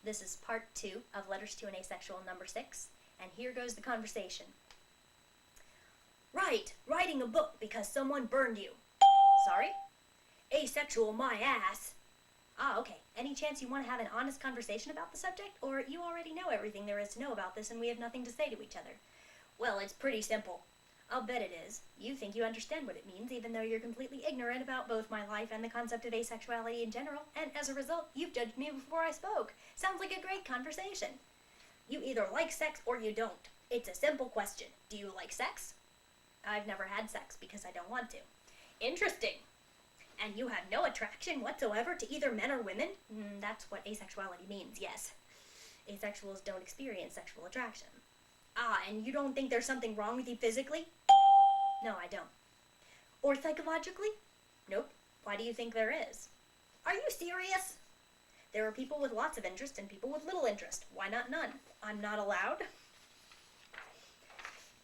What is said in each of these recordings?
This is part 2 of Letters to an Asexual number 6, and here goes the conversation. Right, writing a book because someone burned you. Sorry? Asexual my ass. Ah, okay. Any chance you want to have an honest conversation about the subject, or you already know everything there is to know about this and we have nothing to say to each other? Well, it's pretty simple. I'll bet it is. You think you understand what it means, even though you're completely ignorant about both my life and the concept of asexuality in general, and as a result, you've judged me before I spoke. Sounds like a great conversation. You either like sex or you don't. It's a simple question. Do you like sex? I've never had sex because I don't want to. Interesting. And you have no attraction whatsoever to either men or women? That's what asexuality means, yes. Asexuals don't experience sexual attraction. Ah, and you don't think there's something wrong with you physically? No, I don't. Or psychologically? Nope. Why do you think there is? Are you serious? There are people with lots of interest and people with little interest. Why not none? I'm not allowed?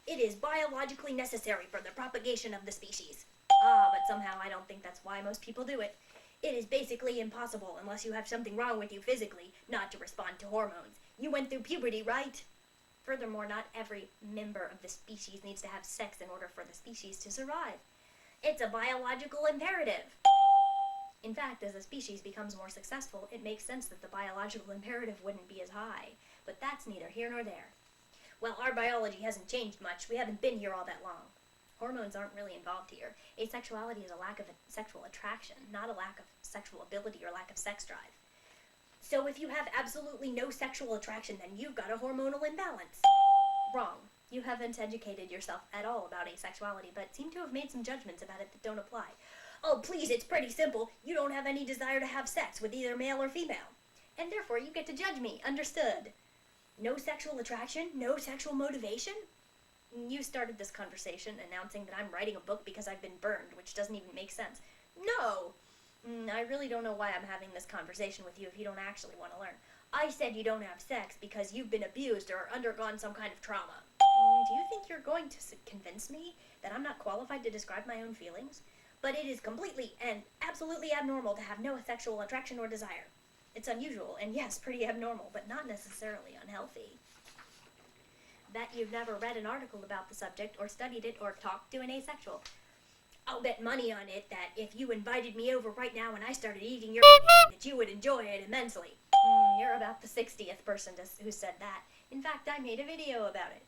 It is biologically necessary for the propagation of the species. Ah, but somehow I don't think that's why most people do it. It is basically impossible, unless you have something wrong with you physically, not to respond to hormones. You went through puberty, right? Furthermore, not every member of the species needs to have sex in order for the species to survive. It's a biological imperative. In fact, as the species becomes more successful, it makes sense that the biological imperative wouldn't be as high. But that's neither here nor there. Well, our biology hasn't changed much. We haven't been here all that long. Hormones aren't really involved here. Asexuality is a lack of sexual attraction, not a lack of sexual ability or lack of sex drive. So if you have absolutely no sexual attraction, then you've got a hormonal imbalance. Wrong. You haven't educated yourself at all about asexuality, but seem to have made some judgments about it that don't apply. Oh, please, it's pretty simple. You don't have any desire to have sex with either male or female. And therefore, you get to judge me. Understood. No sexual attraction? No sexual motivation? You started this conversation announcing that I'm writing a book because I've been burned, which doesn't even make sense. No! I really don't know why I'm having this conversation with you if you don't actually want to learn. I said you don't have sex because you've been abused or undergone some kind of trauma. Do you think you're going to convince me that I'm not qualified to describe my own feelings? But it is completely and absolutely abnormal to have no sexual attraction or desire. It's unusual, and yes, pretty abnormal, but not necessarily unhealthy. Bet you've never read an article about the subject or studied it or talked to an asexual. I'll bet money on it that if you invited me over right now and I started eating your that you would enjoy it immensely. You're about the 60th person who said that. In fact, I made a video about it.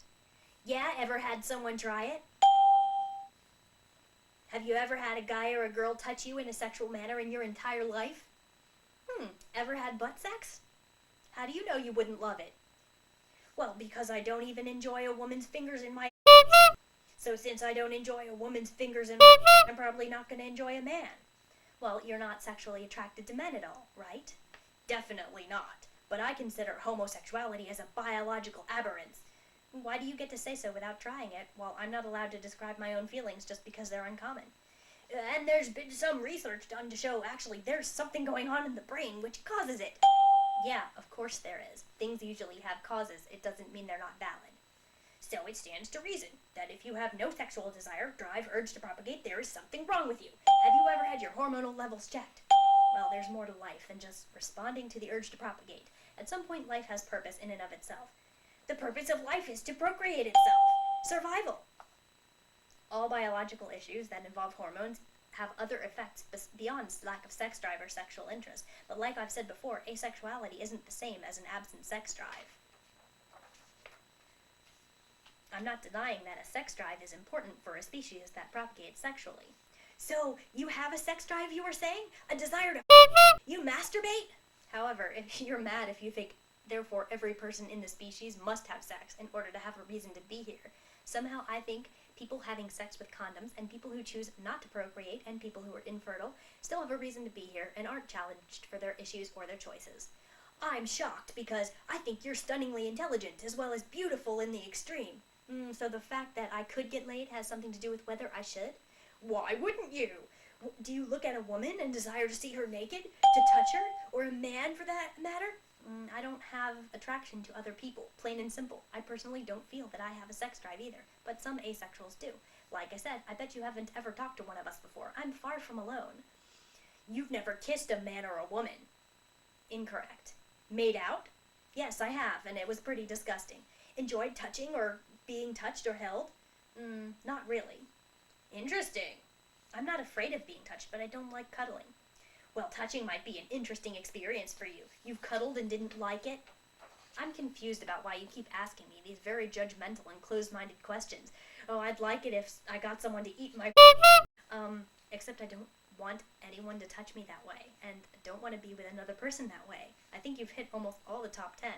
Yeah, ever had someone try it? Have you ever had a guy or a girl touch you in a sexual manner in your entire life? Ever had butt sex? How do you know you wouldn't love it? Well, because I don't even enjoy a woman's fingers in my So since I don't enjoy a woman's fingers in my I'm probably not going to enjoy a man. Well, you're not sexually attracted to men at all, right? Definitely not. But I consider homosexuality as a biological aberrance. Why do you get to say so without trying it, while I'm not allowed to describe my own feelings just because they're uncommon? And there's been some research done to show actually there's something going on in the brain which causes it. Yeah, of course there is. Things usually have causes. It doesn't mean they're not valid. So it stands to reason that if you have no sexual desire, drive, urge to propagate, there is something wrong with you. Have you ever had your hormonal levels checked? Well, there's more to life than just responding to the urge to propagate. At some point, life has purpose in and of itself. The purpose of life is to procreate itself. Survival. All biological issues that involve hormones have other effects beyond lack of sex drive or sexual interest. But like I've said before, asexuality isn't the same as an absent sex drive. I'm not denying that a sex drive is important for a species that propagates sexually. So, you have a sex drive, you were saying? A desire to You masturbate? However, if you're mad if you think, therefore every person in the species must have sex in order to have a reason to be here. Somehow I think people having sex with condoms and people who choose not to procreate and people who are infertile still have a reason to be here and aren't challenged for their issues or their choices. I'm shocked because I think you're stunningly intelligent as well as beautiful in the extreme. So the fact that I could get laid has something to do with whether I should? Why wouldn't you? Do you look at a woman and desire to see her naked? To touch her? Or a man for that matter? I don't have attraction to other people, plain and simple. I personally don't feel that I have a sex drive either, but some asexuals do. Like I said, I bet you haven't ever talked to one of us before. I'm far from alone. You've never kissed a man or a woman. Incorrect. Made out? Yes, I have, and it was pretty disgusting. Enjoyed touching or being touched or held? Not really. Interesting. I'm not afraid of being touched, but I don't like cuddling. Well, touching might be an interesting experience for you. You've cuddled and didn't like it? I'm confused about why you keep asking me these very judgmental and closed-minded questions. Oh, I'd like it if I got someone to eat my... Except I don't want anyone to touch me that way, and don't want to be with another person that way. I think you've hit almost all the top 10.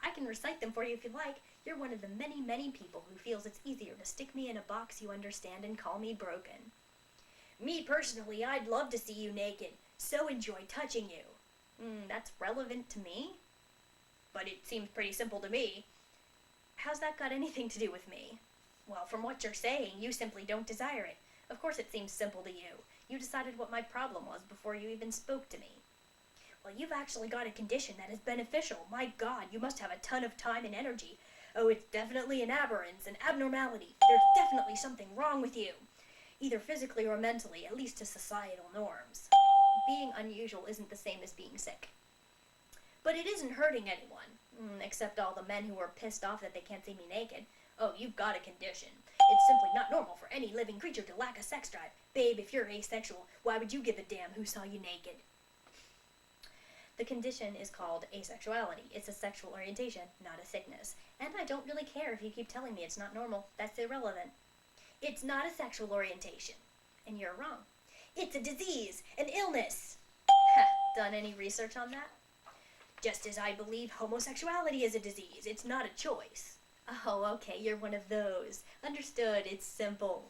I can recite them for you if you like. You're one of the many, many people who feels it's easier to stick me in a box you understand and call me broken. Me personally, I'd love to see you naked. So enjoy touching you. That's relevant to me? But it seems pretty simple to me. How's that got anything to do with me? Well, from what you're saying, you simply don't desire it. Of course it seems simple to you. You decided what my problem was before you even spoke to me. Well, you've actually got a condition that is beneficial. My God, you must have a ton of time and energy. Oh, it's definitely an aberrance, an abnormality. There's definitely something wrong with you. Either physically or mentally, at least to societal norms. Being unusual isn't the same as being sick. But it isn't hurting anyone, except all the men who are pissed off that they can't see me naked. Oh, you've got a condition. It's simply not normal for any living creature to lack a sex drive. Babe, if you're asexual, why would you give a damn who saw you naked? The condition is called asexuality. It's a sexual orientation, not a sickness. And I don't really care if you keep telling me it's not normal. That's irrelevant. It's not a sexual orientation. And you're wrong. It's a disease, an illness. Done any research on that? Just as I believe homosexuality is a disease, it's not a choice. Oh, okay, you're one of those. Understood, it's simple.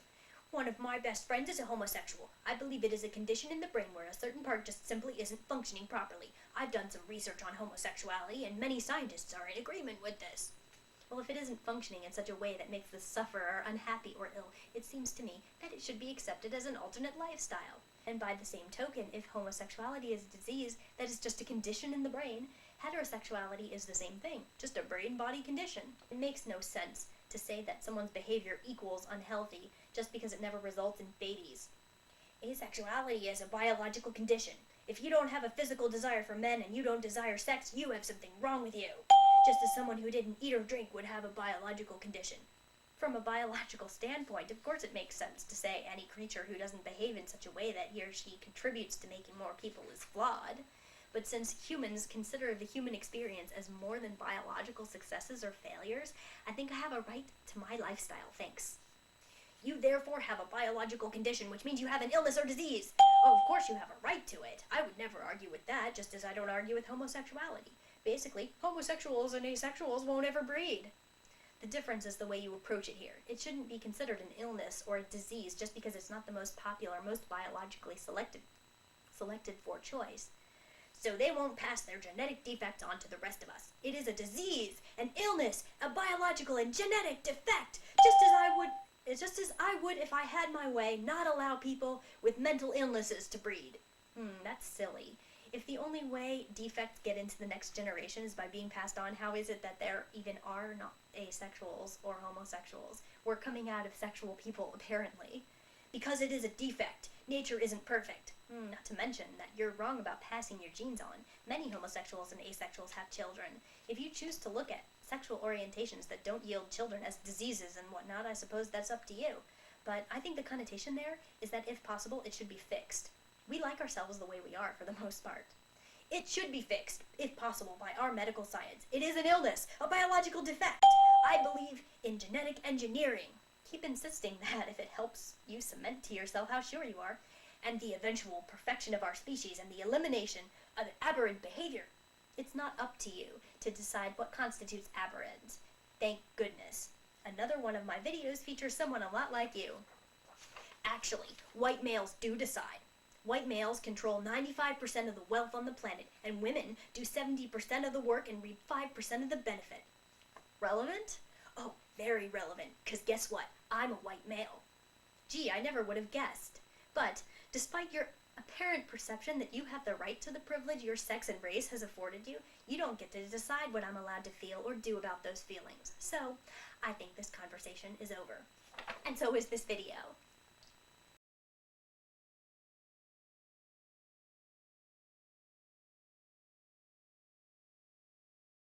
One of my best friends is a homosexual. I believe it is a condition in the brain where a certain part just simply isn't functioning properly. I've done some research on homosexuality, and many scientists are in agreement with this. Well, if it isn't functioning in such a way that makes the sufferer unhappy or ill, it seems to me that it should be accepted as an alternate lifestyle. And by the same token, if homosexuality is a disease that is just a condition in the brain, heterosexuality is the same thing, just a brain-body condition. It makes no sense to say that someone's behavior equals unhealthy just because it never results in babies. Asexuality is a biological condition. If you don't have a physical desire for men and you don't desire sex, you have something wrong with you. Just as someone who didn't eat or drink would have a biological condition. From a biological standpoint, of course it makes sense to say any creature who doesn't behave in such a way that he or she contributes to making more people is flawed. But since humans consider the human experience as more than biological successes or failures, I think I have a right to my lifestyle, thanks. You therefore have a biological condition, which means you have an illness or disease. Oh, of course you have a right to it. I would never argue with that, just as I don't argue with homosexuality. Basically, homosexuals and asexuals won't ever breed. The difference is the way you approach it here. It shouldn't be considered an illness or a disease just because it's not the most popular, most biologically selected for choice. So they won't pass their genetic defects on to the rest of us. It is a disease, an illness, a biological and genetic defect, just as I would if I had my way not allow people with mental illnesses to breed. That's silly. If the only way defects get into the next generation is by being passed on, how is it that there even are not asexuals or homosexuals? We're coming out of sexual people, apparently. Because it is a defect. Nature isn't perfect. Not to mention that you're wrong about passing your genes on. Many homosexuals and asexuals have children. If you choose to look at sexual orientations that don't yield children as diseases and whatnot, I suppose that's up to you. But I think the connotation there is that if possible, it should be fixed. We like ourselves the way we are for the most part. It should be fixed, if possible, by our medical science. It is an illness, a biological defect. I believe in genetic engineering. Keep insisting that if it helps you cement to yourself how sure you are, and the eventual perfection of our species and the elimination of aberrant behavior. It's not up to you to decide what constitutes aberrant. Thank goodness. Another one of my videos features someone a lot like you. Actually, white males do decide. White males control 95% of the wealth on the planet, and women do 70% of the work and reap 5% of the benefit. Relevant? Oh, very relevant, because guess what? I'm a white male. Gee, I never would have guessed. But, despite your apparent perception that you have the right to the privilege your sex and race has afforded you, you don't get to decide what I'm allowed to feel or do about those feelings. So, I think this conversation is over. And so is this video.